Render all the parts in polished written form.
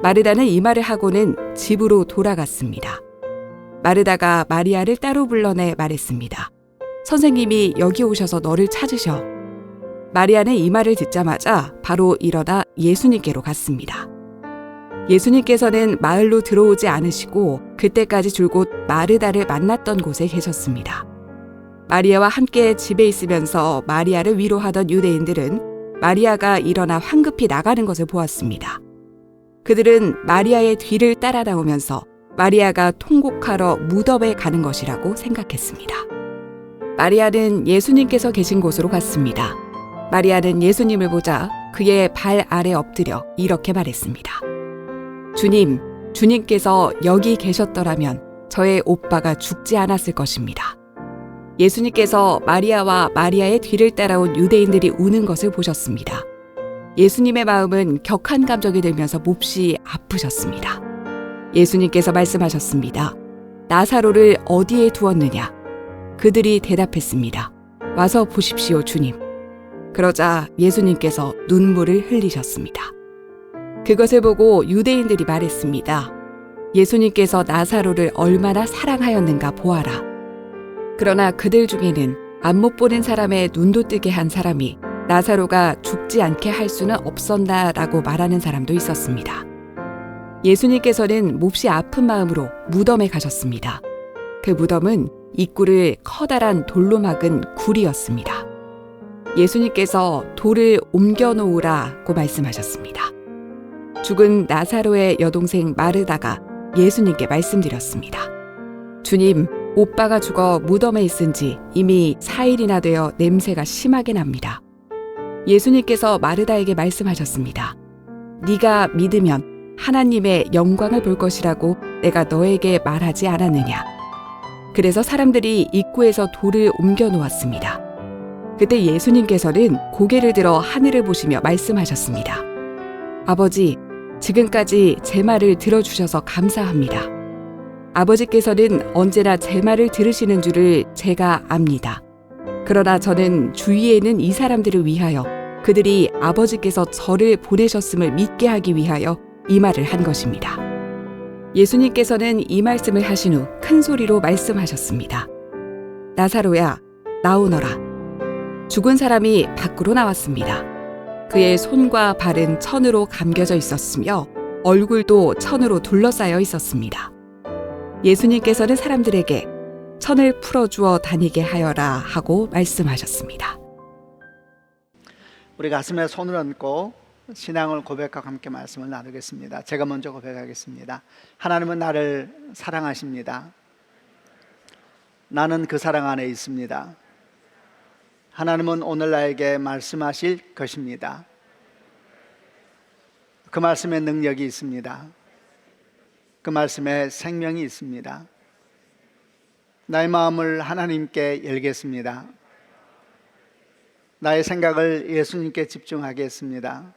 마르다는 이 말을 하고는 집으로 돌아갔습니다. 마르다가 마리아를 따로 불러내 말했습니다. 선생님이 여기 오셔서 너를 찾으셔. 마리아는 이 말을 듣자마자 바로 일어나 예수님께로 갔습니다. 예수님께서는 마을로 들어오지 않으시고 그때까지 줄곧 마르다를 만났던 곳에 계셨습니다. 마리아와 함께 집에 있으면서 마리아를 위로하던 유대인들은 마리아가 일어나 황급히 나가는 것을 보았습니다. 그들은 마리아의 뒤를 따라 나오면서 마리아가 통곡하러 무덤에 가는 것이라고 생각했습니다. 마리아는 예수님께서 계신 곳으로 갔습니다. 마리아는 예수님을 보자 그의 발 아래 엎드려 이렇게 말했습니다. 주님, 주님께서 여기 계셨더라면 저의 오빠가 죽지 않았을 것입니다. 예수님께서 마리아와 마리아의 뒤를 따라온 유대인들이 우는 것을 보셨습니다. 예수님의 마음은 격한 감정이 들면서 몹시 아프셨습니다. 예수님께서 말씀하셨습니다. 나사로를 어디에 두었느냐? 그들이 대답했습니다. 와서 보십시오, 주님. 그러자 예수님께서 눈물을 흘리셨습니다. 그것을 보고 유대인들이 말했습니다. 예수님께서 나사로를 얼마나 사랑하였는가 보아라. 그러나 그들 중에는 안 못 보는 사람의 눈도 뜨게 한 사람이 나사로가 죽지 않게 할 수는 없었나라고 말하는 사람도 있었습니다. 예수님께서는 몹시 아픈 마음으로 무덤에 가셨습니다. 그 무덤은 입구를 커다란 돌로 막은 굴이었습니다. 예수님께서 돌을 옮겨 놓으라고 말씀하셨습니다. 죽은 나사로의 여동생 마르다가 예수님께 말씀드렸습니다. 주님, 오빠가 죽어 무덤에 있은 지 이미 4일이나 되어 냄새가 심하게 납니다. 예수님께서 마르다에게 말씀하셨습니다. 네가 믿으면 하나님의 영광을 볼 것이라고 내가 너에게 말하지 않았느냐. 그래서 사람들이 입구에서 돌을 옮겨 놓았습니다. 그때 예수님께서는 고개를 들어 하늘을 보시며 말씀하셨습니다. 아버지, 지금까지 제 말을 들어주셔서 감사합니다. 아버지께서는 언제나 제 말을 들으시는 줄을 제가 압니다. 그러나 저는 주위에는 이 사람들을 위하여 그들이 아버지께서 저를 보내셨음을 믿게 하기 위하여 이 말을 한 것입니다. 예수님께서는 이 말씀을 하신 후 큰 소리로 말씀하셨습니다. 나사로야, 나오너라. 죽은 사람이 밖으로 나왔습니다. 그의 손과 발은 천으로 감겨져 있었으며 얼굴도 천으로 둘러싸여 있었습니다. 예수님께서는 사람들에게 천을 풀어주어 다니게 하여라 하고 말씀하셨습니다. 우리 가슴에 손을 얹고 신앙을 고백하고 함께 말씀을 나누겠습니다. 제가 먼저 고백하겠습니다. 하나님은 나를 사랑하십니다. 나는 그 사랑 안에 있습니다. 하나님은 오늘 나에게 말씀하실 것입니다. 그 말씀에 능력이 있습니다. 그 말씀에 생명이 있습니다. 나의 마음을 하나님께 열겠습니다. 나의 생각을 예수님께 집중하겠습니다.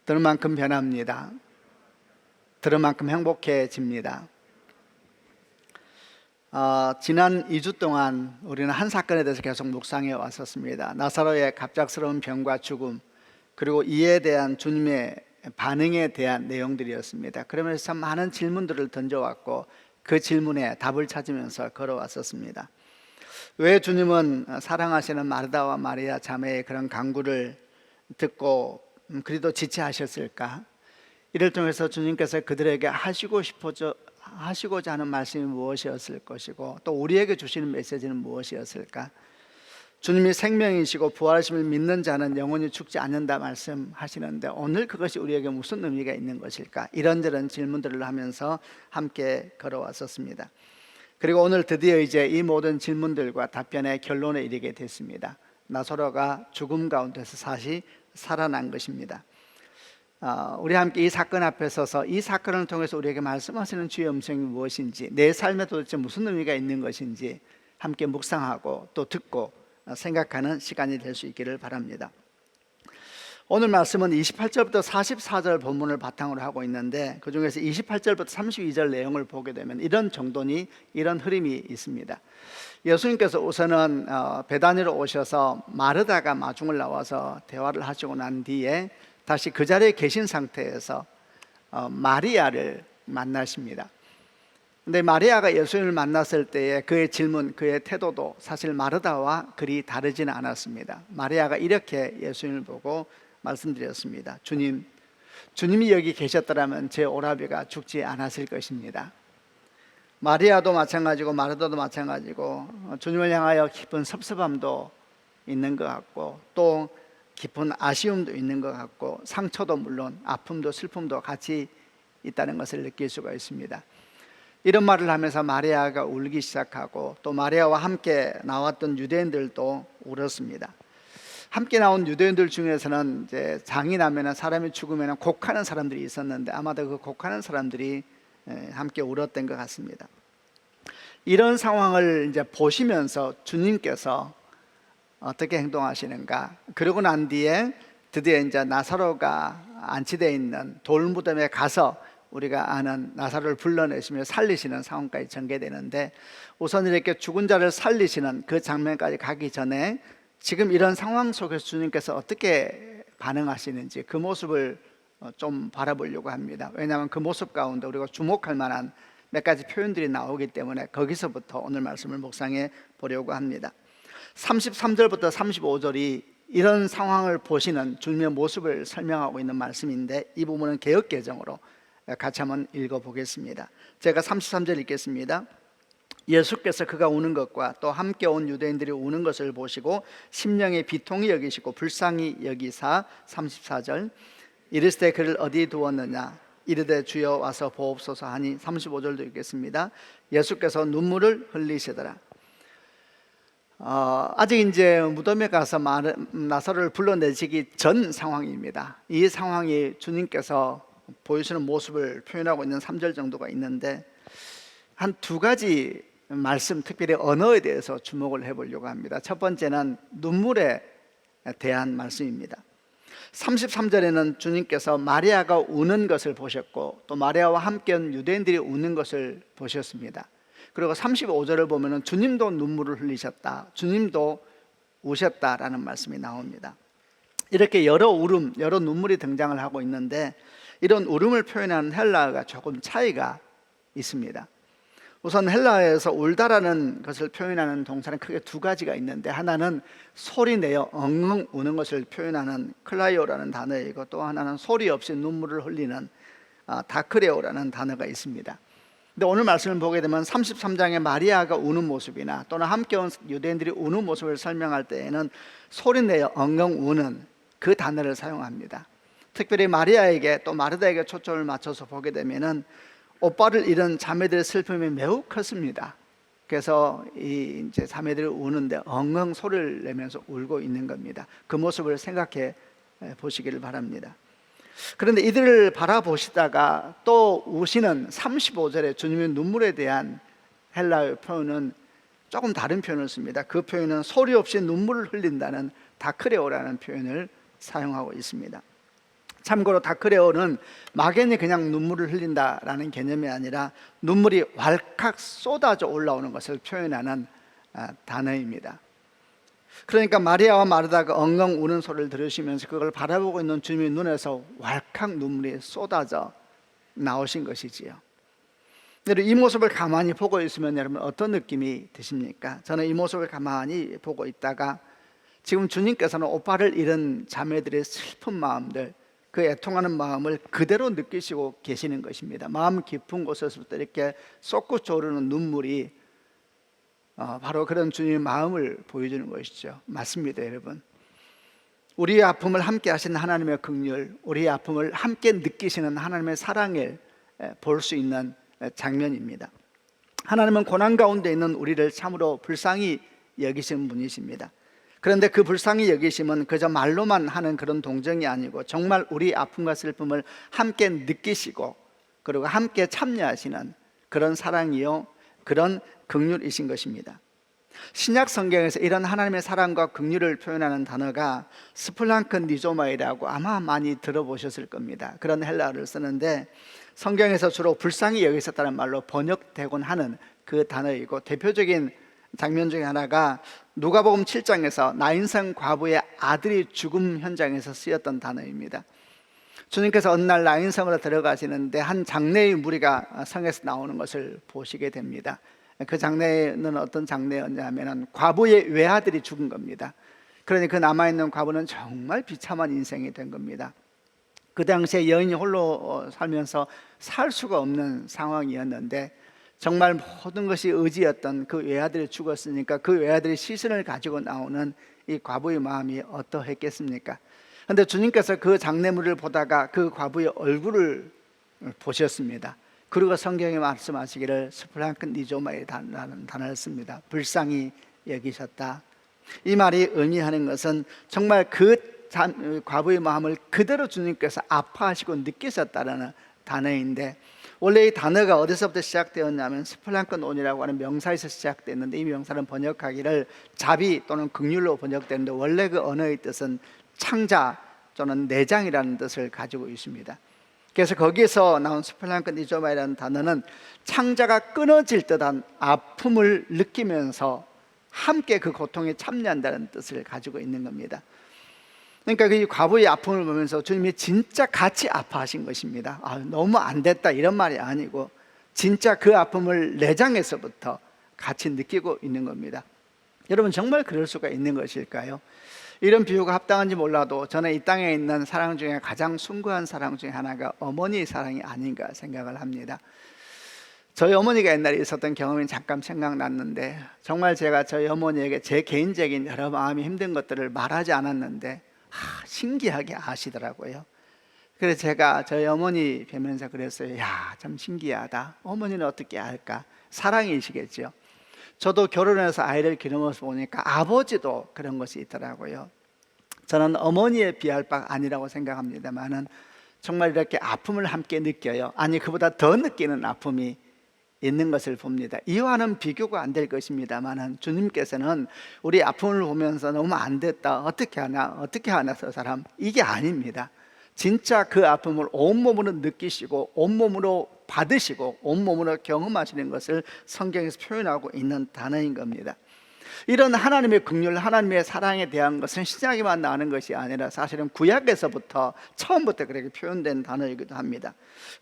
들은 만큼 변합니다. 들은 만큼 행복해집니다. 지난 2주 동안 우리는 한 사건에 대해서 계속 묵상해 왔었습니다. 나사로의 갑작스러운 병과 죽음, 그리고 이에 대한 주님의 반응에 대한 내용들이었습니다. 그러면서 참 많은 질문들을 던져왔고 그 질문에 답을 찾으면서 걸어왔었습니다. 왜 주님은 사랑하시는 마르다와 마리아 자매의 그런 간구를 듣고 그리도 지체하셨을까? 이를 통해서 주님께서 그들에게 하시고자 하는 말씀이 무엇이었을 것이고 또 우리에게 주시는 메시지는 무엇이었을까? 주님이 생명이시고 부활하심을 믿는 자는 영원히 죽지 않는다 말씀하시는데 오늘 그것이 우리에게 무슨 의미가 있는 것일까? 이런저런 질문들을 하면서 함께 걸어왔었습니다. 그리고 오늘 드디어 이제 이 모든 질문들과 답변의 결론에 이르게 됐습니다. 나사로가 죽음 가운데서 다시 살아난 것입니다. 우리 함께 이 사건 앞에 서서 이 사건을 통해서 우리에게 말씀하시는 주의 음성이 무엇인지, 내 삶에 도대체 무슨 의미가 있는 것인지 함께 묵상하고 또 듣고 생각하는 시간이 될 수 있기를 바랍니다. 오늘 말씀은 28절부터 44절 본문을 바탕으로 하고 있는데 그 중에서 28절부터 32절 내용을 보게 되면 이런 정도니 이런 흐름이 있습니다. 예수님께서 우선은 베다니로 오셔서 마르다가 마중을 나와서 대화를 하시고 난 뒤에 다시 그 자리에 계신 상태에서 마리아를 만나십니다. 근데 마리아가 예수님을 만났을 때에 그의 질문, 그의 태도도 사실 마르다와 그리 다르지는 않았습니다. 마리아가 이렇게 예수님을 보고 말씀드렸습니다. 주님이 여기 계셨더라면 제 오라비가 죽지 않았을 것입니다. 마리아도 마찬가지고 마르다도 마찬가지고 주님을 향하여 깊은 섭섭함도 있는 것 같고 또 깊은 아쉬움도 있는 것 같고 상처도 물론 아픔도 슬픔도 같이 있다는 것을 느낄 수가 있습니다. 이런 말을 하면서 마리아가 울기 시작하고 또 마리아와 함께 나왔던 유대인들도 울었습니다. 함께 나온 유대인들 중에서는 이제 장이 나면 사람이 죽으면 곡하는 사람들이 있었는데 아마도 그 곡하는 사람들이 함께 울었던 것 같습니다. 이런 상황을 이제 보시면서 주님께서 어떻게 행동하시는가? 그러고 난 뒤에 드디어 이제 나사로가 안치되어 있는 돌무덤에 가서 우리가 아는 나사로를 불러내시며 살리시는 상황까지 전개되는데, 우선 이렇게 죽은 자를 살리시는 그 장면까지 가기 전에 지금 이런 상황 속에서 주님께서 어떻게 반응하시는지 그 모습을 좀 바라보려고 합니다. 왜냐하면 그 모습 가운데 우리가 주목할 만한 몇 가지 표현들이 나오기 때문에 거기서부터 오늘 말씀을 묵상해 보려고 합니다. 33절부터 35절이 이런 상황을 보시는 주님의 모습을 설명하고 있는 말씀인데, 이 부분은 개역개정으로 같이 한번 읽어보겠습니다. 제가 33절 읽겠습니다. 예수께서 그가 우는 것과 또 함께 온 유대인들이 우는 것을 보시고 심령에 비통히 여기시고 불쌍히 여기사 34절 이르시되 그를 어디 두었느냐 이르되 주여 와서 보옵소서 하니 35절도 읽겠습니다. 예수께서 눈물을 흘리시더라. 아직 이제 무덤에 가서 나사로를 불러내시기 전 상황입니다. 이 상황이 주님께서 보여주는 모습을 표현하고 있는 3절 정도가 있는데, 한 두 가지 말씀, 특별히 언어에 대해서 주목을 해보려고 합니다. 첫 번째는 눈물에 대한 말씀입니다. 33절에는 주님께서 마리아가 우는 것을 보셨고 또 마리아와 함께 온 유대인들이 우는 것을 보셨습니다. 그리고 35절을 보면 주님도 눈물을 흘리셨다, 주님도 우셨다라는 말씀이 나옵니다. 이렇게 여러 울음, 여러 눈물이 등장을 하고 있는데, 이런 울음을 표현하는 헬라어가 조금 차이가 있습니다. 우선 헬라어에서 울다라는 것을 표현하는 동사는 크게 두 가지가 있는데, 하나는 소리 내어 엉엉 우는 것을 표현하는 클라이오라는 단어이고, 또 하나는 소리 없이 눈물을 흘리는 다크레오라는 단어가 있습니다. 근데 오늘 말씀을 보게 되면 33장에 마리아가 우는 모습이나 또는 함께 온 유대인들이 우는 모습을 설명할 때에는 소리 내어 엉엉 우는 그 단어를 사용합니다. 특별히 마리아에게 또 마르다에게 초점을 맞춰서 보게 되면은 오빠를 잃은 자매들의 슬픔이 매우 컸습니다. 그래서 이제 자매들이 우는데 엉엉 소리를 내면서 울고 있는 겁니다. 그 모습을 생각해 보시기를 바랍니다. 그런데 이들을 바라보시다가 또 우시는 35절에 주님의 눈물에 대한 헬라어 표현은 조금 다른 표현을 씁니다. 그 표현은 소리 없이 눈물을 흘린다는 다크레오라는 표현을 사용하고 있습니다. 참고로 다크레오는 막연히 그냥 눈물을 흘린다라는 개념이 아니라 눈물이 왈칵 쏟아져 올라오는 것을 표현하는 단어입니다. 그러니까 마리아와 마르다가 엉엉 우는 소리를 들으시면서 그걸 바라보고 있는 주님의 눈에서 왈칵 눈물이 쏟아져 나오신 것이지요. 여러분, 이 모습을 가만히 보고 있으면 여러분 어떤 느낌이 드십니까? 저는 이 모습을 가만히 보고 있다가 지금 주님께서는 오빠를 잃은 자매들의 슬픈 마음들, 그 애통하는 마음을 그대로 느끼시고 계시는 것입니다. 마음 깊은 곳에서부터 이렇게 솟구쳐 오르는 눈물이 바로 그런 주님의 마음을 보여주는 것이죠. 맞습니다, 여러분. 우리의 아픔을 함께 하시는 하나님의 긍휼, 우리의 아픔을 함께 느끼시는 하나님의 사랑을 볼 수 있는 장면입니다. 하나님은 고난 가운데 있는 우리를 참으로 불쌍히 여기시는 분이십니다. 그런데 그 불쌍히 여기심은 그저 말로만 하는 그런 동정이 아니고 정말 우리 아픔과 슬픔을 함께 느끼시고 그리고 함께 참여하시는 그런 사랑이요, 그런 긍휼이신 것입니다. 신약 성경에서 이런 하나님의 사랑과 긍휼을 표현하는 단어가 스플랑크 니조마이라고 아마 많이 들어보셨을 겁니다. 그런 헬라어를 쓰는데 성경에서 주로 불쌍히 여기셨다는 말로 번역되곤 하는 그 단어이고, 대표적인 장면 중에 하나가 누가복음 7장에서 나인성 과부의 아들이 죽음 현장에서 쓰였던 단어입니다. 주님께서 어느 날 나인성으로 들어가시는데 한 장례의 무리가 성에서 나오는 것을 보시게 됩니다. 그 장례는 어떤 장례였냐면 과부의 외아들이 죽은 겁니다. 그러니 그 남아있는 과부는 정말 비참한 인생이 된 겁니다. 그 당시에 여인이 홀로 살면서 살 수가 없는 상황이었는데 정말 모든 것이 의지였던 그 외아들이 죽었으니까 그 외아들이 시신을 가지고 나오는 이 과부의 마음이 어떠했겠습니까? 그런데 주님께서 그 장례물을 보다가 그 과부의 얼굴을 보셨습니다. 그리고 성경에 말씀하시기를 스플랑크 니조마이라는 단어를 씁니다. 불쌍히 여기셨다. 이 말이 의미하는 것은 정말 그 과부의 마음을 그대로 주님께서 아파하시고 느끼셨다는 단어인데, 원래 이 단어가 어디서부터 시작되었냐면 스플랑크논이라고 하는 명사에서 시작됐는데, 이 명사는 번역하기를 자비 또는 긍휼로 번역되는데 원래 그 언어의 뜻은 창자 또는 내장이라는 뜻을 가지고 있습니다. 그래서 거기에서 나온 스플랑크 니조마이라는 단어는 창자가 끊어질 듯한 아픔을 느끼면서 함께 그 고통에 참여한다는 뜻을 가지고 있는 겁니다. 그러니까 그 과부의 아픔을 보면서 주님이 진짜 같이 아파하신 것입니다. 너무 안 됐다 이런 말이 아니고 진짜 그 아픔을 내장에서부터 같이 느끼고 있는 겁니다. 여러분, 정말 그럴 수가 있는 것일까요? 이런 비유가 합당한지 몰라도 저는 이 땅에 있는 사랑 중에 가장 숭고한 사랑 중에 하나가 어머니의 사랑이 아닌가 생각을 합니다. 저희 어머니가 옛날에 있었던 경험이 잠깐 생각났는데, 정말 제가 저희 어머니에게 제 개인적인 여러 마음이 힘든 것들을 말하지 않았는데 신기하게 아시더라고요. 그래서 제가 저희 어머니 뵈면서 그랬어요. 야, 참 신기하다. 어머니는 어떻게 알까? 사랑이시겠죠. 저도 결혼해서 아이를 기르는 모습 보니까 아버지도 그런 것이 있더라고요. 저는 어머니에 비할 바가 아니라고 생각합니다만은 정말 이렇게 아픔을 함께 느껴요. 아니, 그보다 더 느끼는 아픔이 있는 것을 봅니다. 이와는 비교가 안 될 것입니다만은 주님께서는 우리 아픔을 보면서 너무 안 됐다, 어떻게 하나 저 사람, 이게 아닙니다. 진짜 그 아픔을 온몸으로 느끼시고 온몸으로 받으시고 온몸으로 경험하시는 것을 성경에서 표현하고 있는 단어인 겁니다. 이런 하나님의 긍휼, 하나님의 사랑에 대한 것은 신약에만 나오는 것이 아니라 사실은 구약에서부터 처음부터 그렇게 표현된 단어이기도 합니다.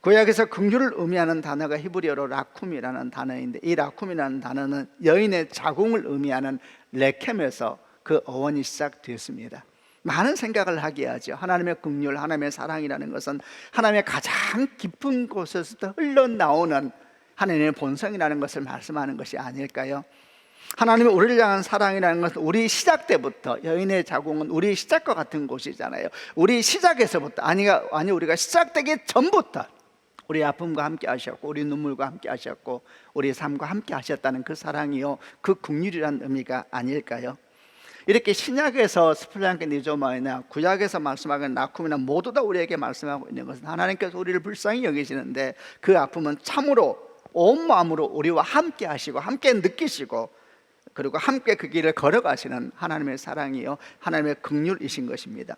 구약에서 긍휼을 의미하는 단어가 히브리어로 라쿰이라는 단어인데, 이 라쿰이라는 단어는 여인의 자궁을 의미하는 레켐에서 그 어원이 시작되었습니다. 많은 생각을 하게 하죠. 하나님의 긍휼, 하나님의 사랑이라는 것은 하나님의 가장 깊은 곳에서 흘러나오는 하나님의 본성이라는 것을 말씀하는 것이 아닐까요? 하나님의 우리를 향한 사랑이라는 것은 우리 시작 때부터, 여인의 자궁은 우리 시작과 같은 곳이잖아요. 우리 시작에서부터, 아니 우리가 시작되기 전부터 우리 아픔과 함께 하셨고 우리 눈물과 함께 하셨고 우리 삶과 함께 하셨다는 그 사랑이요, 그 긍휼이라는 의미가 아닐까요? 이렇게 신약에서 스플랑크 니조마이나 구약에서 말씀하는 라쿰이나 모두 다 우리에게 말씀하고 있는 것은 하나님께서 우리를 불쌍히 여기시는데 그 아픔은 참으로 온 마음으로 우리와 함께 하시고 함께 느끼시고 그리고 함께 그 길을 걸어가시는 하나님의 사랑이요, 하나님의 긍휼이신 것입니다.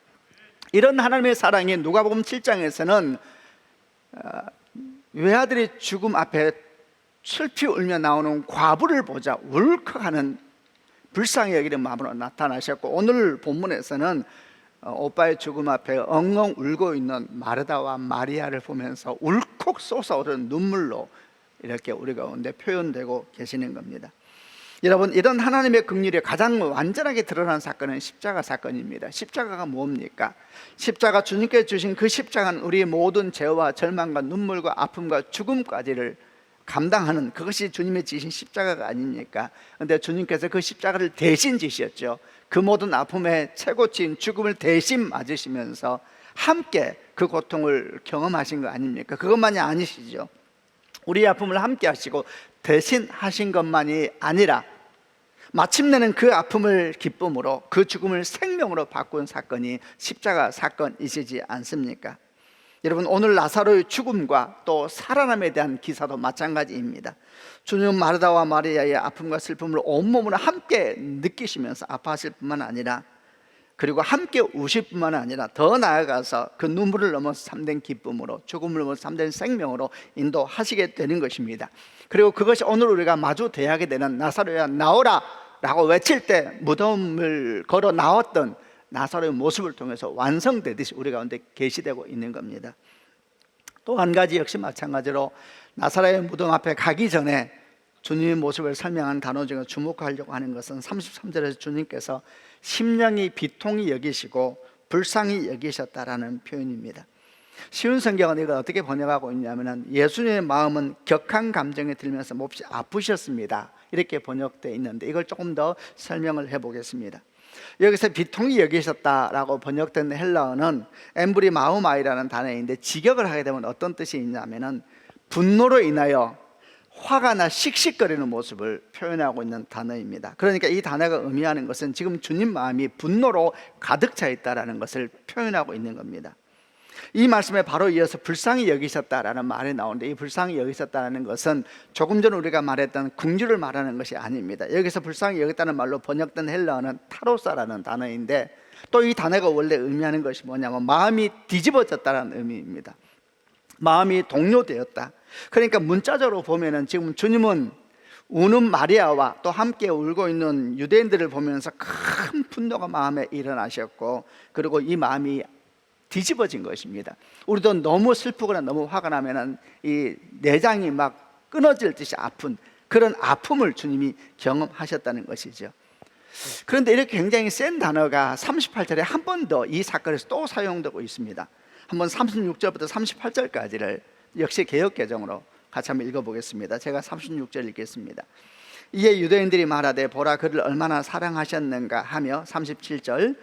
이런 하나님의 사랑이 누가복음 7장에서는 외아들이 죽음 앞에 슬피 울며 나오는 과부를 보자 울컥하는 불쌍히 여기는 마음으로 나타나셨고, 오늘 본문에서는 오빠의 죽음 앞에 엉엉 울고 있는 마르다와 마리아를 보면서 울컥 솟아오르는 눈물로 이렇게 우리 가운데 표현되고 계시는 겁니다. 여러분, 이런 하나님의 긍휼이 가장 완전하게 드러난 사건은 십자가 사건입니다. 십자가가 뭡니까? 십자가, 주님께서 주신 그 십자가는 우리의 모든 죄와 절망과 눈물과 아픔과 죽음까지를 감당하는, 그것이 주님의 지신 십자가가 아닙니까? 그런데 주님께서 그 십자가를 대신 지셨죠. 그 모든 아픔의 최고치인 죽음을 대신 맞으시면서 함께 그 고통을 경험하신 거 아닙니까? 그것만이 아니시죠. 우리의 아픔을 함께 하시고 대신 하신 것만이 아니라 마침내는 그 아픔을 기쁨으로, 그 죽음을 생명으로 바꾼 사건이 십자가 사건이시지 않습니까? 여러분, 오늘 라사로의 죽음과 또 살아남에 대한 기사도 마찬가지입니다. 주님은 마르다와 마리아의 아픔과 슬픔을 온몸으로 함께 느끼시면서 아파하실 뿐만 아니라, 그리고 함께 우실 뿐만 아니라 더 나아가서 그 눈물을 넘어서 참된 기쁨으로, 죽음을 넘어서 참된 생명으로 인도하시게 되는 것입니다. 그리고 그것이 오늘 우리가 마주 대하게 되는 나사로야 나오라 라고 외칠 때 무덤을 걸어 나왔던 나사로의 모습을 통해서 완성되듯이 우리 가운데 계시되고 있는 겁니다. 또 한 가지 역시 마찬가지로 나사로의 무덤 앞에 가기 전에 주님의 모습을 설명한 단어 중에 주목하려고 하는 것은 33절에서 주님께서 심령이 비통히 여기시고 불쌍히 여기셨다라는 표현입니다. 쉬운 성경은 이걸 어떻게 번역하고 있냐면 예수님의 마음은 격한 감정이 들면서 몹시 아프셨습니다, 이렇게 번역되어 있는데 이걸 조금 더 설명을 해보겠습니다. 여기서 비통히 여기셨다라고 번역된 헬라어는 엠브리 마우마이라는 단어인데 직역을 하게 되면 어떤 뜻이 있냐면은 분노로 인하여 화가 나 씩씩거리는 모습을 표현하고 있는 단어입니다. 그러니까 이 단어가 의미하는 것은 지금 주님 마음이 분노로 가득 차 있다라는 것을 표현하고 있는 겁니다. 이 말씀에 바로 이어서 불쌍히 여기셨다라는 말이 나오는데, 이 불쌍히 여기셨다는 것은 조금 전 우리가 말했던 긍휼을 말하는 것이 아닙니다. 여기서 불쌍히 여겼다는 말로 번역된 헬라어는 타로사라는 단어인데, 또 이 단어가 원래 의미하는 것이 뭐냐면 마음이 뒤집어졌다는 의미입니다. 마음이 동요되었다. 그러니까 문자적으로 보면은 지금 주님은 우는 마리아와 또 함께 울고 있는 유대인들을 보면서 큰 분노가 마음에 일어나셨고, 그리고 이 마음이 뒤집어진 것입니다. 우리도 너무 슬프거나 너무 화가 나면은 이 내장이 막 끊어질 듯이 아픈 그런 아픔을 주님이 경험하셨다는 것이죠. 그런데 이렇게 굉장히 센 단어가 38절에 한 번 더 이 사건에서 또 사용되고 있습니다. 한번 36절부터 38절까지를 역시 개역개정으로 같이 한번 읽어보겠습니다. 제가 36절 읽겠습니다. 이에 유대인들이 말하되 보라 그를 얼마나 사랑하셨는가 하며, 37절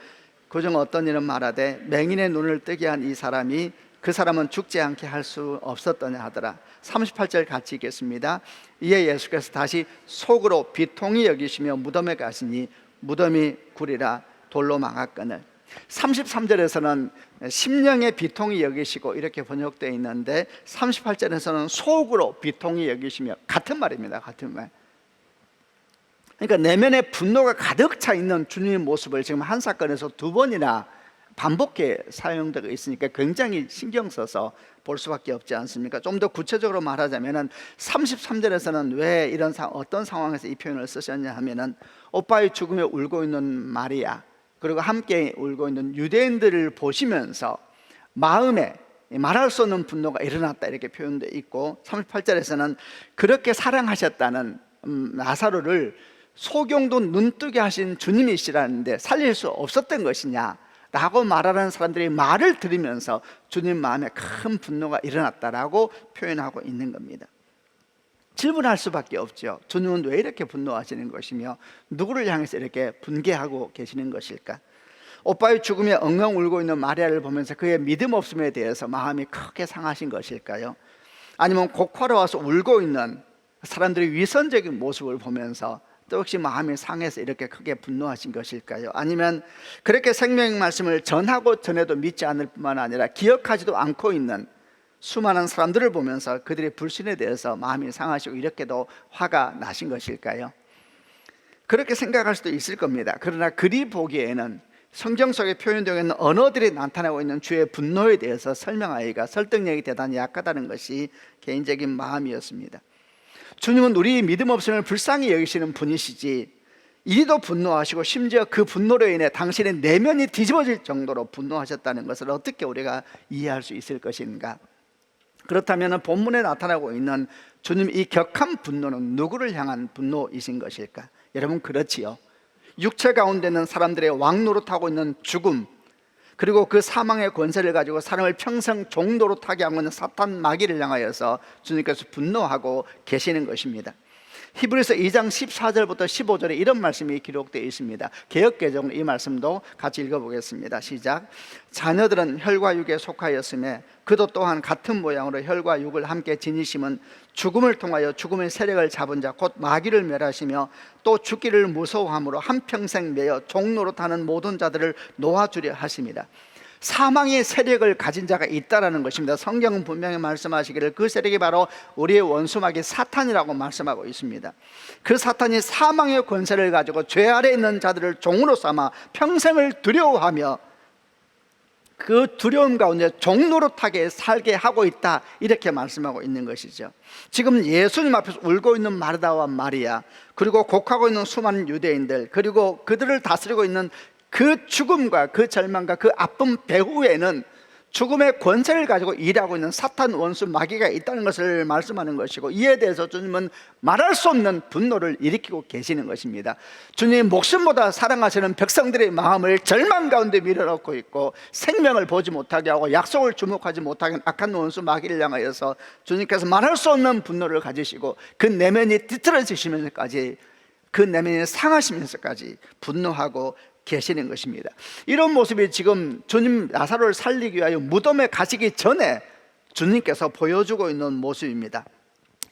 그중 어떤 이는 말하되 맹인의 눈을 뜨게 한 이 사람이 그 사람은 죽지 않게 할 수 없었더냐 하더라. 38절 같이 읽겠습니다. 이에 예수께서 다시 속으로 비통히 여기시며 무덤에 가시니 무덤이 구리라 돌로 막았거늘. 33절에서는 심령의 비통히 여기시고 이렇게 번역되어 있는데 38절에서는 속으로 비통히 여기시며, 같은 말입니다. 같은 말. 그러니까 내면에 분노가 가득 차 있는 주님의 모습을 지금 한 사건에서 두 번이나 반복해 사용되고 있으니까 굉장히 신경 써서 볼 수밖에 없지 않습니까? 좀 더 구체적으로 말하자면은 33절에서는 왜 이런 어떤 상황에서 이 표현을 쓰셨냐 하면은 오빠의 죽음에 울고 있는 마리아, 그리고 함께 울고 있는 유대인들을 보시면서 마음에 말할 수 없는 분노가 일어났다, 이렇게 표현되어 있고, 38절에서는 그렇게 사랑하셨다는 나사로를 소경도 눈뜨게 하신 주님이시라는데 살릴 수 없었던 것이냐 라고 말하는 사람들의 말을 들으면서 주님 마음에 큰 분노가 일어났다라고 표현하고 있는 겁니다. 질문할 수밖에 없죠. 주님은 왜 이렇게 분노하시는 것이며 누구를 향해서 이렇게 분개하고 계시는 것일까? 오빠의 죽음에 엉엉 울고 있는 마리아를 보면서 그의 믿음 없음에 대해서 마음이 크게 상하신 것일까요? 아니면 곡하러 와서 울고 있는 사람들의 위선적인 모습을 보면서 또 역시 마음이 상해서 이렇게 크게 분노하신 것일까요? 아니면 그렇게 생명의 말씀을 전하고 전해도 믿지 않을 뿐만 아니라 기억하지도 않고 있는 수많은 사람들을 보면서 그들의 불신에 대해서 마음이 상하시고 이렇게도 화가 나신 것일까요? 그렇게 생각할 수도 있을 겁니다. 그러나 그리 보기에는 성경 속에 표현되어 있는 언어들이 나타나고 있는 주의 분노에 대해서 설명하기가 설득력이 대단히 약하다는 것이 개인적인 마음이었습니다. 주님은 우리 믿음 없음을 불쌍히 여기시는 분이시지, 이리도 분노하시고 심지어 그 분노로 인해 당신의 내면이 뒤집어질 정도로 분노하셨다는 것을 어떻게 우리가 이해할 수 있을 것인가? 그렇다면 본문에 나타나고 있는 주님 이 격한 분노는 누구를 향한 분노이신 것일까? 여러분, 그렇지요. 육체 가운데 있는 사람들의 왕노릇하고 있는 죽음, 그리고 그 사망의 권세를 가지고 사람을 평생 종노릇하게 하고 있는 사탄 마귀를 향하여서 주님께서 분노하고 계시는 것입니다. 히브리서 2장 14절부터 15절에 이런 말씀이 기록되어 있습니다. 개역개정으로 이 말씀도 같이 읽어보겠습니다. 시작. 자녀들은 혈과 육에 속하였음에 그도 또한 같은 모양으로 혈과 육을 함께 지니심은 죽음을 통하여 죽음의 세력을 잡은 자 곧 마귀를 멸하시며 또 죽기를 무서워함으로 한평생 매여 종노릇하는 모든 자들을 놓아주려 하십니다. 사망의 세력을 가진 자가 있다라는 것입니다. 성경은 분명히 말씀하시기를 그 세력이 바로 우리의 원수마귀 사탄이라고 말씀하고 있습니다. 그 사탄이 사망의 권세를 가지고 죄 아래 있는 자들을 종으로 삼아 평생을 두려워하며 그 두려움 가운데 종노릇하게 살게 하고 있다, 이렇게 말씀하고 있는 것이죠. 지금 예수님 앞에서 울고 있는 마르다와 마리아, 그리고 곡하고 있는 수많은 유대인들, 그리고 그들을 다스리고 있는 그 죽음과 그 절망과 그 아픔 배후에는 죽음의 권세를 가지고 일하고 있는 사탄 원수 마귀가 있다는 것을 말씀하는 것이고, 이에 대해서 주님은 말할 수 없는 분노를 일으키고 계시는 것입니다. 주님이 목숨보다 사랑하시는 백성들의 마음을 절망 가운데 밀어넣고 있고, 생명을 보지 못하게 하고 약속을 주목하지 못하게 하는 악한 원수 마귀를 향하여서 주님께서 말할 수 없는 분노를 가지시고, 그 내면이 뒤틀어지시면서까지, 그 내면이 상하시면서까지 분노하고 계시는 것입니다. 이런 모습이 지금 주님 나사로를 살리기 위하여 무덤에 가시기 전에 주님께서 보여주고 있는 모습입니다.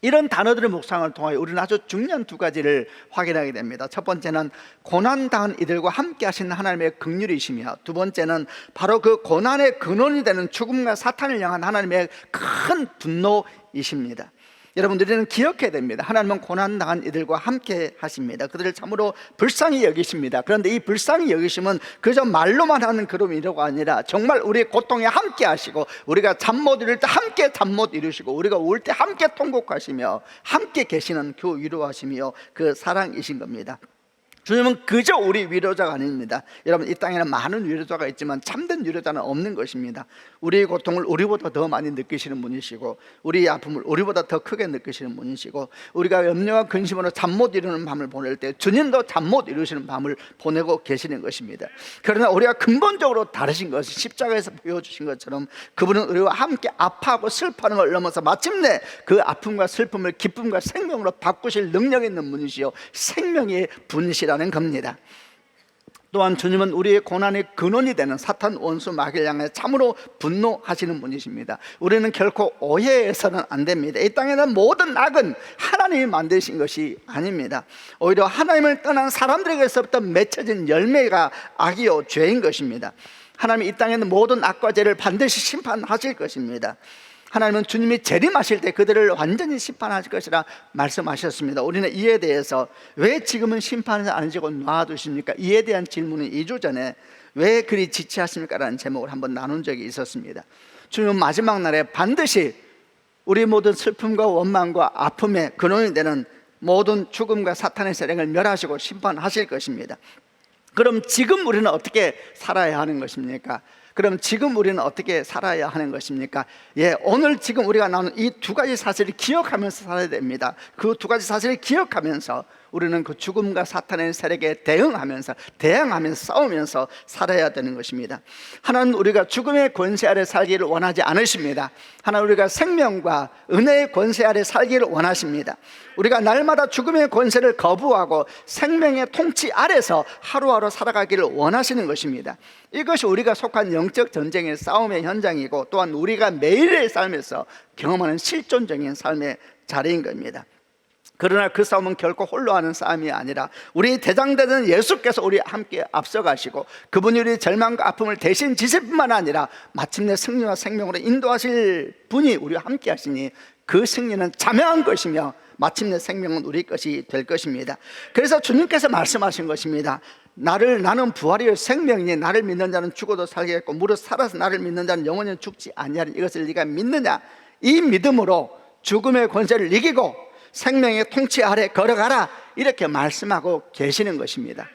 이런 단어들의 묵상을 통하여 우리는 아주 중요한 두 가지를 확인하게 됩니다. 첫 번째는 고난당한 이들과 함께 하시는 하나님의 긍휼이시며, 두 번째는 바로 그 고난의 근원이 되는 죽음과 사탄을 향한 하나님의 큰 분노이십니다. 여러분, 우리는 기억해야 됩니다. 하나님은 고난당한 이들과 함께 하십니다. 그들을 참으로 불쌍히 여기십니다. 그런데 이 불쌍히 여기심은 그저 말로만 하는 그런 위로가 아니라 정말 우리의 고통에 함께 하시고, 우리가 잠 못 이룰 때 함께 잠 못 이루시고, 우리가 울 때 함께 통곡하시며 함께 계시는 그 위로하시며 그 사랑이신 겁니다. 주님은 그저 우리 위로자가 아닙니다. 여러분, 이 땅에는 많은 위로자가 있지만 참된 위로자는 없는 것입니다. 우리의 고통을 우리보다 더 많이 느끼시는 분이시고, 우리의 아픔을 우리보다 더 크게 느끼시는 분이시고, 우리가 염려와 근심으로 잠 못 이루는 밤을 보낼 때 주님도 잠 못 이루시는 밤을 보내고 계시는 것입니다. 그러나 우리가 근본적으로 다르신 것이, 십자가에서 보여주신 것처럼 그분은 우리와 함께 아파하고 슬퍼하는 걸 넘어서 마침내 그 아픔과 슬픔을 기쁨과 생명으로 바꾸실 능력 있는 분이시요 생명의 분이시라는 겁니다. 또한 주님은 우리의 고난의 근원이 되는 사탄 원수 마귀를 향해 참으로 분노하시는 분이십니다. 우리는 결코 오해해서는 안 됩니다. 이 땅에는 모든 악은 하나님이 만드신 것이 아닙니다. 오히려 하나님을 떠난 사람들에게서부터 맺혀진 열매가 악이요 죄인 것입니다. 하나님이 이 땅에는 모든 악과 죄를 반드시 심판하실 것입니다. 하나님은 주님이 재림하실 때 그들을 완전히 심판하실 것이라 말씀하셨습니다. 우리는 이에 대해서 왜 지금은 심판을 안 하시고 놔두십니까? 이에 대한 질문은 2주 전에 왜 그리 지체하십니까? 라는 제목을 한번 나눈 적이 있었습니다. 주님은 마지막 날에 반드시 우리 모든 슬픔과 원망과 아픔의 근원이 되는 모든 죽음과 사탄의 세력을 멸하시고 심판하실 것입니다. 그럼 지금 우리는 어떻게 살아야 하는 것입니까? 그럼 지금 우리는 어떻게 살아야 하는 것입니까? 오늘 지금 우리가 나눈 이 두 가지 사실을 기억하면서 살아야 됩니다. 그 두 가지 사실을 기억하면서 우리는 그 죽음과 사탄의 세력에 대항하면서 싸우면서 살아야 되는 것입니다. 하나님은 우리가 죽음의 권세 아래 살기를 원하지 않으십니다. 하나님, 우리가 생명과 은혜의 권세 아래 살기를 원하십니다. 우리가 날마다 죽음의 권세를 거부하고 생명의 통치 아래서 하루하루 살아가기를 원하시는 것입니다. 이것이 우리가 속한 영적 전쟁의 싸움의 현장이고, 또한 우리가 매일의 삶에서 경험하는 실존적인 삶의 자리인 겁니다. 그러나 그 싸움은 결코 홀로 하는 싸움이 아니라 우리 대장되는 예수께서 우리 함께 앞서가시고, 그분이 우리 절망과 아픔을 대신 지실 뿐만 아니라 마침내 승리와 생명으로 인도하실 분이 우리와 함께 하시니 그 승리는 자명한 것이며 마침내 생명은 우리 것이 될 것입니다. 그래서 주님께서 말씀하신 것입니다. 나는 부활이요 생명이니 나를 믿는 자는 죽어도 살겠고 무릇 살아서 나를 믿는 자는 영원히 죽지 아니하리니 이것을 네가 믿느냐? 이 믿음으로 죽음의 권세를 이기고 생명의 통치 아래 걸어가라, 이렇게 말씀하고 계시는 것입니다.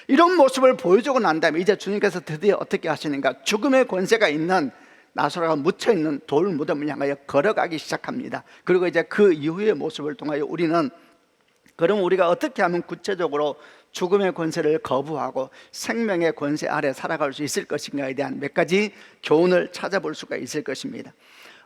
이런 모습을 보여주고 난 다음에 이제 주님께서 드디어 어떻게 하시는가? 죽음의 권세가 있는 나사로가 묻혀있는 돌 무덤을 향하여 걸어가기 시작합니다. 그리고 이제 그 이후의 모습을 통하여 우리는, 그럼 우리가 어떻게 하면 구체적으로 죽음의 권세를 거부하고 생명의 권세 아래 살아갈 수 있을 것인가에 대한 몇 가지 교훈을 찾아볼 수가 있을 것입니다.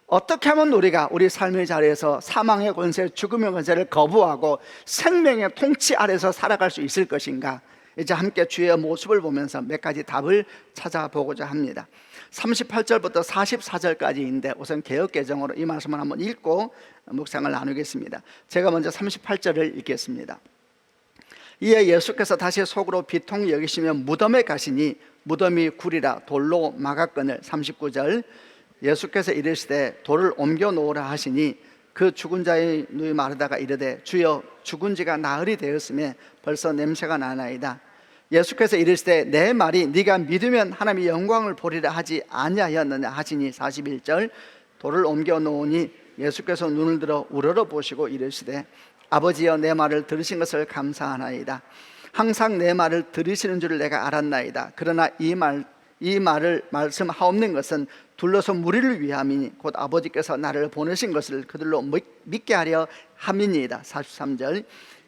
어떻게 하면 우리가 우리 삶의 자리에서 사망의 권세, 죽음의 권세를 거부하고 생명의 통치 아래서 살아갈 수 있을 것인가? 이제 함께 주의 모습을 보면서 몇 가지 답을 찾아보고자 합니다. 38절부터 44절까지인데 우선 개역개정으로 이 말씀을 한번 읽고 묵상을 나누겠습니다. 제가 먼저 38절을 읽겠습니다. 이에 예수께서 다시 속으로 비통히 여기시며 무덤에 가시니 무덤이 굴이라 돌로 막았거늘. 39절, 예수께서 이르시되 돌을 옮겨 놓으라 하시니 그 죽은 자의 누이 마르다가 이르되 주여 죽은 지가 나흘이 되었으며 벌써 냄새가 나나이다. 예수께서 이르시되 내 말이 네가 믿으면 하나님의 영광을 보리라 하지 아니하였느냐 하시니. 41절, 돌을 옮겨 놓으니 예수께서 눈을 들어 우러러 보시고 이르시되 아버지여 내 말을 들으신 것을 감사하나이다. 항상 내 말을 들으시는 줄을 내가 알았나이다. 그러나 이 말을 말씀하옵는 것은 둘러서 무리를 위함이니 곧 아버지께서 나를 보내신 것을 그들로 믿게 하려 함이니이다. 43절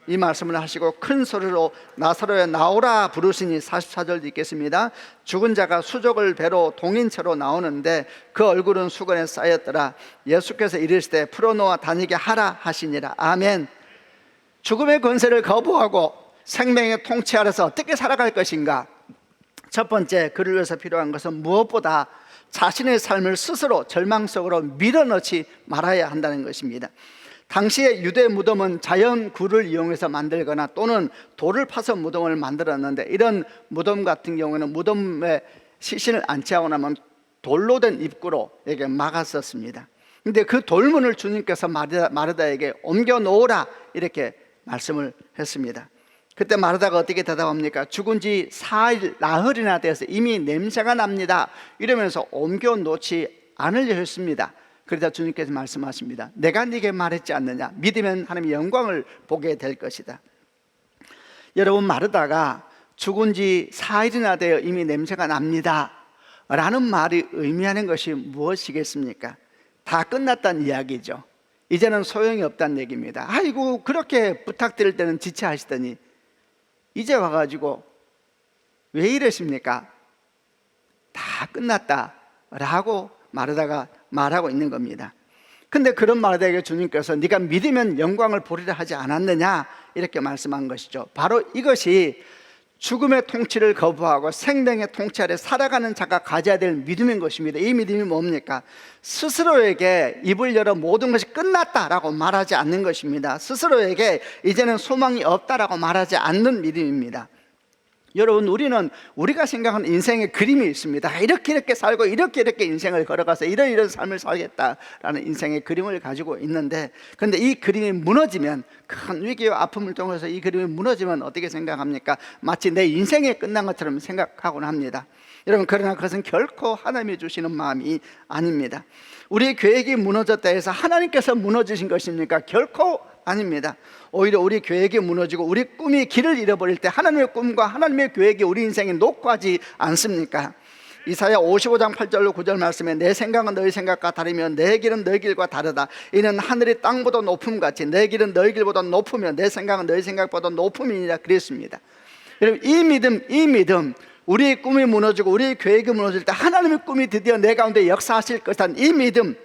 이 말씀을 하시고 큰 소리로 나사로야 나오라 부르시니 44절 읽겠습니다. 죽은 자가 수족을 배로 동인 채로 나오는데 그 얼굴은 수건에 쌓였더라. 예수께서 이르시되 풀어놓아 다니게 하라 하시니라. 아멘. 죽음의 권세를 거부하고 생명의 통치 아래서 어떻게 살아갈 것인가? 첫 번째, 그를 위해서 필요한 것은 무엇보다 자신의 삶을 스스로 절망 속으로 밀어넣지 말아야 한다는 것입니다. 당시의 유대 무덤은 자연 굴을 이용해서 만들거나 또는 돌을 파서 무덤을 만들었는데, 이런 무덤 같은 경우에는 무덤에 시신을 안치하고 나면 돌로 된 입구로 이렇게 막았었습니다. 근데 그 돌문을 주님께서 마르다에게 옮겨 놓으라 이렇게 말씀을 했습니다. 그때 마르다가 어떻게 대답합니까? 죽은 지 4일 나흘이나 돼서 이미 냄새가 납니다. 이러면서 옮겨 놓지 않으려 했습니다. 그러자 주님께서 말씀하십니다. 내가 네게 말했지 않느냐? 믿으면 하나님의 영광을 보게 될 것이다. 여러분, 마르다가 죽은 지 4일이나 되어 이미 냄새가 납니다 라는 말이 의미하는 것이 무엇이겠습니까? 다 끝났다는 이야기죠. 이제는 소용이 없다는 얘기입니다. 아이고, 그렇게 부탁드릴 때는 지체하시더니 이제 와가지고 왜 이러십니까? 다 끝났다라고 마르다가 말하고 있는 겁니다. 근데 그런 마르다에게 주님께서 네가 믿으면 영광을 보리라 하지 않았느냐 이렇게 말씀한 것이죠. 바로 이것이 죽음의 통치를 거부하고 생명의 통치 아래 살아가는 자가 가져야 될 믿음인 것입니다. 이 믿음이 뭡니까? 스스로에게 입을 열어 모든 것이 끝났다라고 말하지 않는 것입니다. 스스로에게 이제는 소망이 없다라고 말하지 않는 믿음입니다. 여러분, 우리가 생각하는 인생의 그림이 있습니다. 이렇게 살고 이렇게 인생을 걸어가서 이런 삶을 살겠다라는 인생의 그림을 가지고 있는데, 그런데 이 그림이 무너지면, 큰 위기와 아픔을 통해서 이 그림이 무너지면 어떻게 생각합니까? 마치 내 인생이 끝난 것처럼 생각하곤 합니다. 여러분, 그러나 그것은 결코 하나님이 주시는 마음이 아닙니다. 우리의 계획이 무너졌다 해서 하나님께서 무너지신 것입니까? 결코 아닙니다. 오히려 우리 계획이 무너지고 우리 꿈이 길을 잃어버릴 때 하나님의 꿈과 하나님의 계획이 우리 인생에 녹화하지 않습니까? 이사야 55장 8절로 9절 말씀에 내 생각은 너희 생각과 다르며 내 길은 너희 길과 다르다. 이는 하늘이 땅보다 높음같이 내 길은 너희 길보다 높으며 내 생각은 너희 생각보다 높음이니라 그랬습니다. 여러분, 이 믿음, 우리의 꿈이 무너지고 우리의 계획이 무너질 때 하나님의 꿈이 드디어 내 가운데 역사하실 것이라는 이 믿음,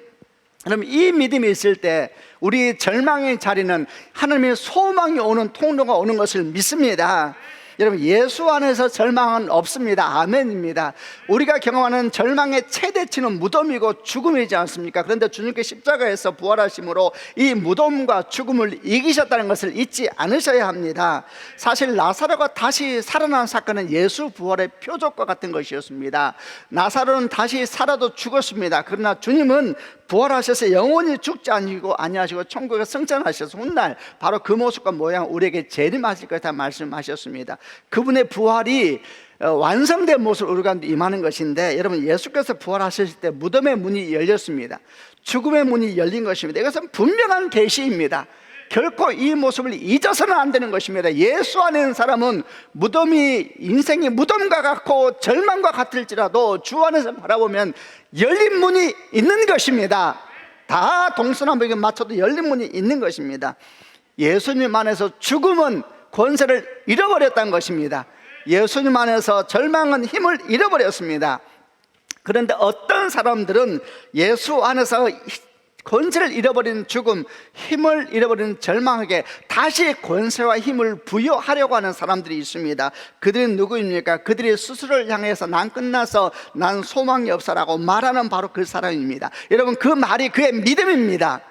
그럼 이 믿음이 있을 때 우리 절망의 자리는 하나님의 소망이 오는 통로가 오는 것을 믿습니다. 여러분, 예수 안에서 절망은 없습니다. 아멘입니다. 우리가 경험하는 절망의 최대치는 무덤이고 죽음이지 않습니까? 그런데 주님께 십자가에서 부활하심으로 이 무덤과 죽음을 이기셨다는 것을 잊지 않으셔야 합니다. 사실 나사로가 다시 살아난 사건은 예수 부활의 표적과 같은 것이었습니다. 나사로는 다시 살아도 죽었습니다. 그러나 주님은 부활하셔서 영원히 죽지 아니하시고 천국에 승천하셔서 훗날 바로 그 모습과 모양 우리에게 재림하실 것이다 말씀하셨습니다. 그분의 부활이 완성된 모습으로 우리 가운데 임하는 것인데, 여러분, 예수께서 부활하셨을 때 무덤의 문이 열렸습니다. 죽음의 문이 열린 것입니다. 이것은 분명한 계시입니다. 결코 이 모습을 잊어서는 안 되는 것입니다. 예수 안에 있는 사람은 인생이 무덤과 같고 절망과 같을지라도 주 안에서 바라보면 열린 문이 있는 것입니다. 다 동서남북에 맞춰도 열린 문이 있는 것입니다. 예수님 안에서 죽음은 권세를 잃어버렸다는 것입니다. 예수님 안에서 절망은 힘을 잃어버렸습니다. 그런데 어떤 사람들은 예수 안에서 권세를 잃어버린 죽음, 힘을 잃어버린 절망에게 다시 권세와 힘을 부여하려고 하는 사람들이 있습니다. 그들은 누구입니까? 그들이 스스로를 향해서 난 끝나서 난 소망이 없어라고 말하는 바로 그 사람입니다. 여러분, 그 말이 그의 믿음입니다.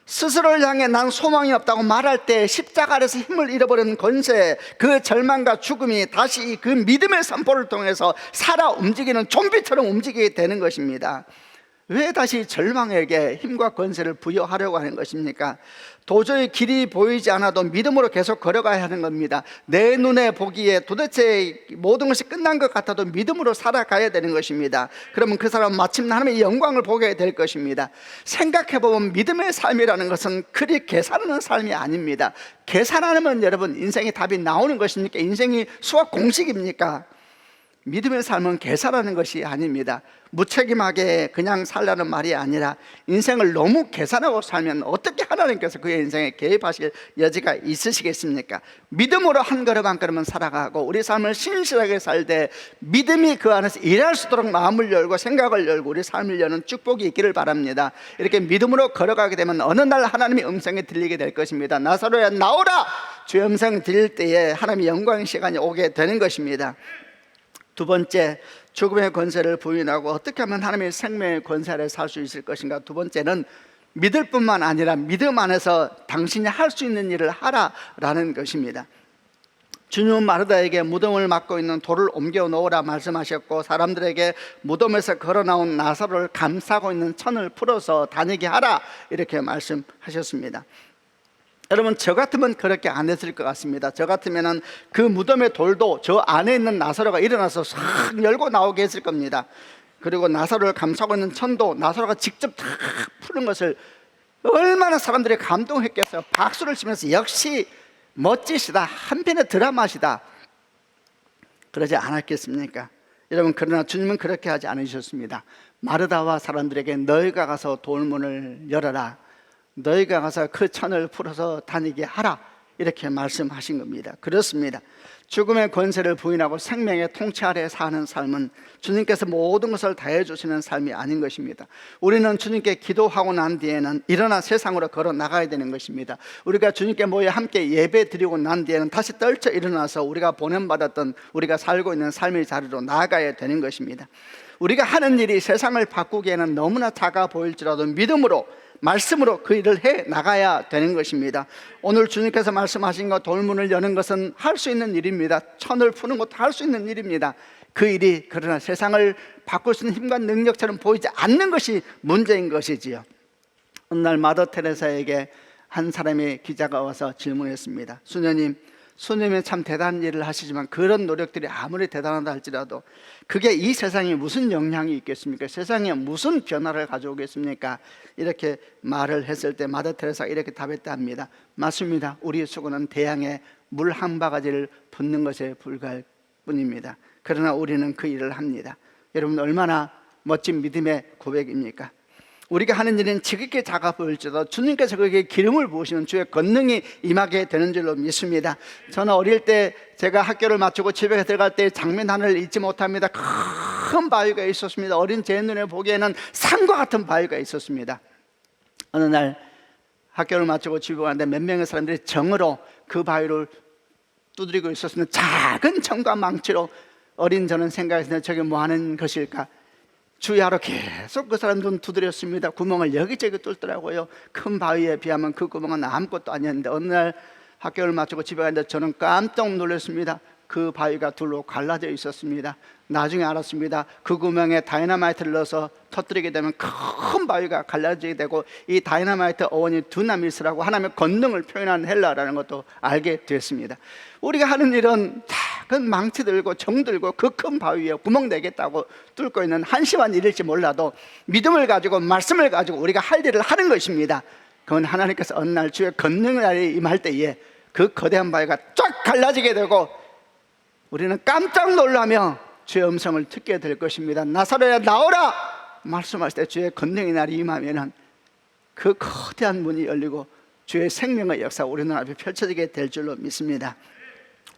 스스로를 향해 난 소망이 없다고 말할 때 십자가 아래서 힘을 잃어버린 권세, 그 절망과 죽음이 다시 그 믿음의 선포를 통해서 살아 움직이는 좀비처럼 움직이게 되는 것입니다. 왜 다시 절망에게 힘과 권세를 부여하려고 하는 것입니까? 도저히 길이 보이지 않아도 믿음으로 계속 걸어가야 하는 겁니다. 내 눈에 보기에 도대체 모든 것이 끝난 것 같아도 믿음으로 살아가야 되는 것입니다. 그러면 그 사람은 마침내 하나님의 영광을 보게 될 것입니다. 생각해보면 믿음의 삶이라는 것은 그리 계산하는 삶이 아닙니다. 계산하면 여러분 인생의 답이 나오는 것입니까? 인생이 수학 공식입니까? 믿음의 삶은 계산하는 것이 아닙니다. 무책임하게 그냥 살라는 말이 아니라 인생을 너무 계산하고 살면 어떻게 하나님께서 그의 인생에 개입하실 여지가 있으시겠습니까? 믿음으로 한 걸음 한 걸음은 살아가고 우리 삶을 신실하게 살 때 믿음이 그 안에서 일할 수 있도록 마음을 열고 생각을 열고 우리 삶을 여는 축복이 있기를 바랍니다. 이렇게 믿음으로 걸어가게 되면 어느 날 하나님의 음성이 들리게 될 것입니다. 나사로야 나오라! 주의 음성이 들릴 때에 하나님의 영광의 시간이 오게 되는 것입니다. 두 번째, 죽음의 권세를 부인하고 어떻게 하면 하나님의 생명의 권세 아래 살 수 있을 것인가. 두 번째는 믿을 뿐만 아니라 믿음 안에서 당신이 할 수 있는 일을 하라라는 것입니다. 주님은 마르다에게 무덤을 막고 있는 돌을 옮겨 놓으라 말씀하셨고, 사람들에게 무덤에서 걸어 나온 나사로를 감싸고 있는 천을 풀어서 다니게 하라 이렇게 말씀하셨습니다. 여러분, 저 같으면 그렇게 안 했을 것 같습니다. 저 같으면 그 무덤의 돌도 저 안에 있는 나사로가 일어나서 싹 열고 나오게 했을 겁니다. 그리고 나사로를 감싸고 있는 천도 나사로가 직접 다 푸는 것을 얼마나 사람들이 감동했겠어요. 박수를 치면서 역시 멋지시다, 한편의 드라마시다, 그러지 않았겠습니까? 여러분, 그러나 주님은 그렇게 하지 않으셨습니다. 마르다와 사람들에게 너희가 가서 돌문을 열어라, 너희가 가서 그 천을 풀어서 다니게 하라 이렇게 말씀하신 겁니다. 그렇습니다. 죽음의 권세를 부인하고 생명의 통치 아래 사는 삶은 주님께서 모든 것을 다해 주시는 삶이 아닌 것입니다. 우리는 주님께 기도하고 난 뒤에는 일어나 세상으로 걸어 나가야 되는 것입니다. 우리가 주님께 모여 함께 예배 드리고 난 뒤에는 다시 떨쳐 일어나서 우리가 보냄받았던 우리가 살고 있는 삶의 자리로 나아가야 되는 것입니다. 우리가 하는 일이 세상을 바꾸기에는 너무나 작아 보일지라도 믿음으로, 말씀으로 그 일을 해 나가야 되는 것입니다. 오늘 주님께서 말씀하신 것, 돌문을 여는 것은 할 수 있는 일입니다. 천을 푸는 것도 할 수 있는 일입니다. 그 일이 그러나 세상을 바꿀 수 있는 힘과 능력처럼 보이지 않는 것이 문제인 것이지요. 어느 날 마더 테레사에게 한 사람의 기자가 와서 질문했습니다. 수녀님이 참 대단한 일을 하시지만 그런 노력들이 아무리 대단하다 할지라도 그게 이 세상에 무슨 영향이 있겠습니까? 세상에 무슨 변화를 가져오겠습니까? 이렇게 말을 했을 때 마더 테레사가 이렇게 답했다 합니다. 맞습니다. 우리의 수고는 대양에 물 한 바가지를 붓는 것에 불과할 뿐입니다. 그러나 우리는 그 일을 합니다. 여러분, 얼마나 멋진 믿음의 고백입니까? 우리가 하는 일은 지극히 작아 보일지라도 주님께서 그에게 기름을 부으시면 주의 권능이 임하게 되는 줄로 믿습니다. 저는 어릴 때 제가 학교를 마치고 집에 들어갈 때 장면 하나를 잊지 못합니다. 큰 바위가 있었습니다. 어린 제 눈에 보기에는 산과 같은 바위가 있었습니다. 어느 날 학교를 마치고 집에 왔는데 몇 명의 사람들이 정으로 그 바위를 두드리고 있었습니다. 작은 정과 망치로 어린 저는 생각했는데 저게 뭐 하는 것일까? 주야로 계속 그 사람들은 두드렸습니다. 구멍을 여기저기 뚫더라고요. 큰 바위에 비하면 그 구멍은 아무것도 아니었는데 어느 날 학교를 마치고 집에 갔는데 저는 깜짝 놀랐습니다. 그 바위가 둘로 갈라져 있었습니다. 나중에 알았습니다. 그 구멍에 다이너마이트를 넣어서 터뜨리게 되면 큰 바위가 갈라지게 되고 이 다이너마이트 어원이 두나미스라고 하나님의 권능을 표현하는 헬라라는 것도 알게 됐습니다. 우리가 하는 일은 작은 망치 들고 정 들고 그 큰 바위에 구멍 내겠다고 뚫고 있는 한심한 일일지 몰라도 믿음을 가지고 말씀을 가지고 우리가 할 일을 하는 것입니다. 그건 하나님께서 어느 날 주의 권능을 날이 임할 때에 그 거대한 바위가 쫙 갈라지게 되고 우리는 깜짝 놀라며 주의 음성을 듣게 될 것입니다. 나사로야 나오라 말씀하실 때 주의 권능의 날이 임하면 그 거대한 문이 열리고 주의 생명의 역사가 우리 눈앞에 펼쳐지게 될 줄로 믿습니다.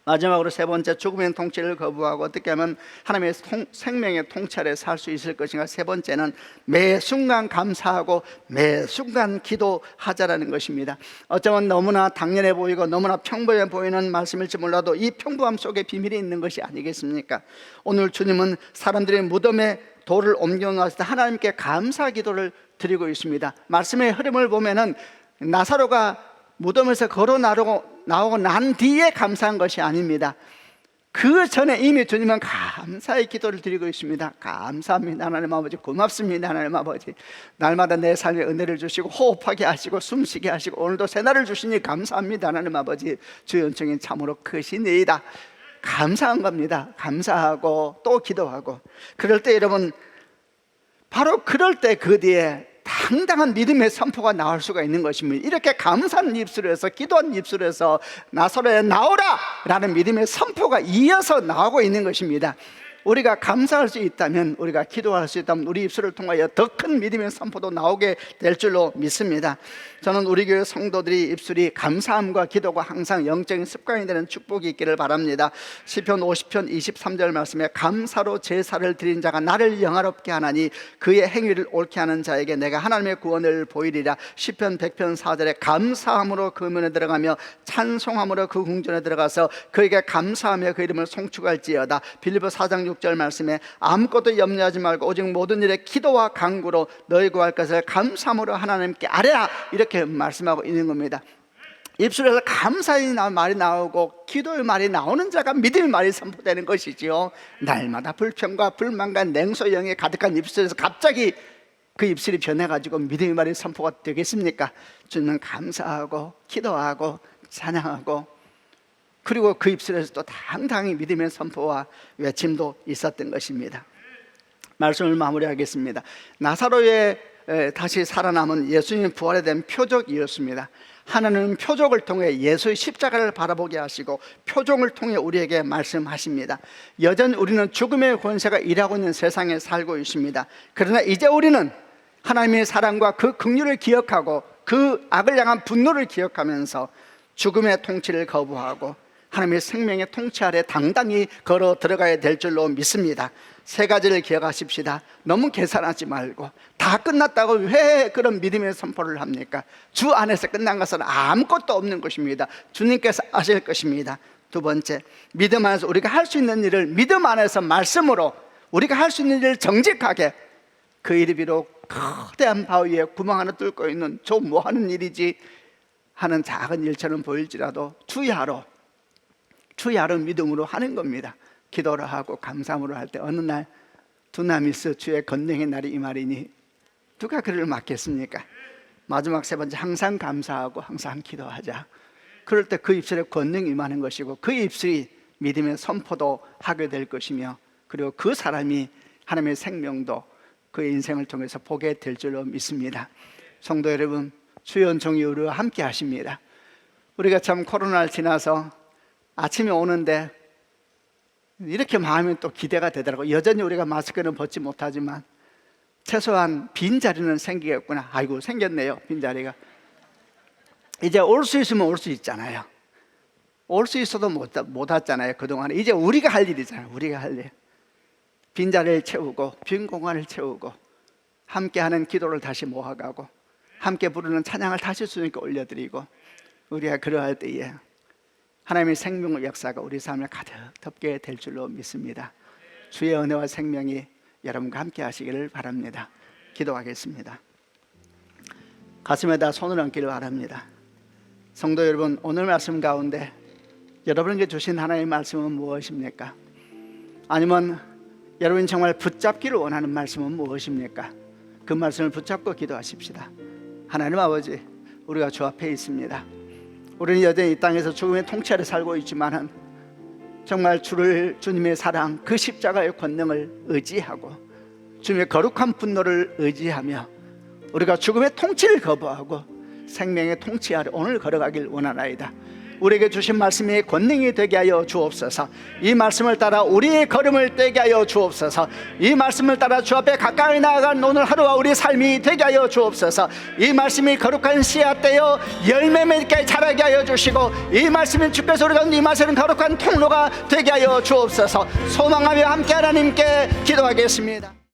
마지막으로 세 번째, 죽음의 통치를 거부하고 어떻게 하면 하나님의 생명의 통치 아래 살 수 있을 것인가. 세 번째는 매 순간 감사하고 매 순간 기도하자라는 것입니다. 어쩌면 너무나 당연해 보이고 너무나 평범해 보이는 말씀일지 몰라도 이 평범함 속에 비밀이 있는 것이 아니겠습니까? 오늘 주님은 사람들이 무덤에 돌을 옮겨 놓았을 때 하나님께 감사 기도를 드리고 있습니다. 말씀의 흐름을 보면은 나사로가 무덤에서 걸어 나오고 난 뒤에 감사한 것이 아닙니다. 그 전에 이미 주님은 감사의 기도를 드리고 있습니다. 감사합니다 하나님 아버지, 고맙습니다 하나님 아버지, 날마다 내 삶에 은혜를 주시고 호흡하게 하시고 숨쉬게 하시고 오늘도 새날을 주시니 감사합니다 하나님 아버지, 주의 은총이 참으로 크시니이다. 감사한 겁니다. 감사하고 또 기도하고, 그럴 때 여러분, 바로 그럴 때 그 뒤에 당당한 믿음의 선포가 나올 수가 있는 것입니다. 이렇게 감사한 입술에서, 기도한 입술에서 나사로야 나오라 라는 믿음의 선포가 이어서 나오고 있는 것입니다. 우리가 감사할 수 있다면, 우리가 기도할 수 있다면 우리 입술을 통하여 더 큰 믿음의 선포도 나오게 될 줄로 믿습니다. 저는 우리 교회 성도들이 입술이 감사함과 기도가 항상 영적인 습관이 되는 축복이 있기를 바랍니다. 시편 50편 23절 말씀에 감사로 제사를 드린 자가 나를 영화롭게 하나니 그의 행위를 옳게 하는 자에게 내가 하나님의 구원을 보이리라. 시편 100편 4절에 감사함으로 그 문에 들어가며 찬송함으로 그 궁전에 들어가서 그에게 감사하며 그 이름을 송축할지어다. 빌립보 4장 6절 말씀에 아무것도 염려하지 말고 오직 모든 일에 기도와 간구로 너희 구할 것을 감사함으로 하나님께 아뢰라, 이렇게 말씀하고 있는 겁니다. 입술에서 감사의 말이 나오고 기도의 말이 나오는 자가 믿음의 말이 선포되는 것이지요. 날마다 불평과 불만과 냉소영에 가득한 입술에서 갑자기 그 입술이 변해가지고 믿음의 말이 선포가 되겠습니까? 주님은 감사하고 기도하고 찬양하고, 그리고 그 입술에서 또 당당히 믿음의 선포와 외침도 있었던 것입니다. 말씀을 마무리하겠습니다. 나사로의 다시 살아남은 예수님의 부활에 대한 표적이었습니다. 하나님은 표적을 통해 예수의 십자가를 바라보게 하시고 표적을 통해 우리에게 말씀하십니다. 여전히 우리는 죽음의 권세가 일하고 있는 세상에 살고 있습니다. 그러나 이제 우리는 하나님의 사랑과 그 긍휼을 기억하고 그 악을 향한 분노를 기억하면서 죽음의 통치를 거부하고 하나님의 생명의 통치 아래 당당히 걸어 들어가야 될 줄로 믿습니다. 세 가지를 기억하십시다. 너무 계산하지 말고 다 끝났다고 왜 그런 믿음의 선포를 합니까? 주 안에서 끝난 것은 아무것도 없는 것입니다. 주님께서 하실 것입니다. 두 번째, 믿음 안에서 우리가 할 수 있는 일을 믿음 안에서 말씀으로, 우리가 할 수 있는 일을 정직하게, 그 일이 비록 거대한 바위에 구멍 하나 뚫고 있는 저 뭐 하는 일이지 하는 작은 일처럼 보일지라도 주야로 믿음으로 하는 겁니다. 기도를 하고 감사함으로 할 때 어느 날 두나미스 주의 건능의 날이 이 말이니 누가 그를 막겠습니까? 마지막 세 번째, 항상 감사하고 항상 기도하자. 그럴 때 그 입술에 권능이 임하는 것이고 그 입술이 믿음의 선포도 하게 될 것이며, 그리고 그 사람이 하나님의 생명도 그의 인생을 통해서 보게 될 줄로 믿습니다. 성도 여러분, 주의 은총이 우리와 함께 하십니다. 우리가 참 코로나를 지나서 아침에 오는데 이렇게 마음이 또 기대가 되더라고요. 여전히 우리가 마스크는 벗지 못하지만 최소한 빈자리는 생기겠구나. 아이고, 생겼네요, 빈자리가. 이제 올 수 있으면 올 수 있잖아요. 올 수 있어도 못 왔잖아요, 그동안. 이제 우리가 할 일이잖아요. 우리가 할 일. 빈자리를 채우고 빈 공간을 채우고 함께하는 기도를 다시 모아가고 함께 부르는 찬양을 다시 주님께 올려드리고, 우리가 그러할 때에 하나님의 생명의 역사가 우리 삶을 가득 덮게 될 줄로 믿습니다. 주의 은혜와 생명이 여러분과 함께 하시기를 바랍니다. 기도하겠습니다. 가슴에다 손을 얹기를 바랍니다. 성도 여러분, 오늘 말씀 가운데 여러분에게 주신 하나님의 말씀은 무엇입니까? 아니면 여러분이 정말 붙잡기를 원하는 말씀은 무엇입니까? 그 말씀을 붙잡고 기도하십시다. 하나님 아버지, 우리가 주 앞에 있습니다. 우리는 여전히 이 땅에서 죽음의 통치 아래 살고 있지만 정말 주님의 사랑, 그 십자가의 권능을 의지하고 주님의 거룩한 분노를 의지하며 우리가 죽음의 통치를 거부하고 생명의 통치 아래 오늘 걸어가길 원하나이다. 우리에게 주신 말씀이 권능이 되게 하여 주옵소서. 이 말씀을 따라 우리의 걸음을 떼게 하여 주옵소서. 이 말씀을 따라 주 앞에 가까이 나아간 오늘 하루와 우리 삶이 되게 하여 주옵소서. 이 말씀이 거룩한 씨앗되어 열매 맺게 자라게 하여 주시고, 이 말씀이 주께서 우리가 임하시는 거룩한 통로가 되게 하여 주옵소서. 소망하며 함께 하나님께 기도하겠습니다.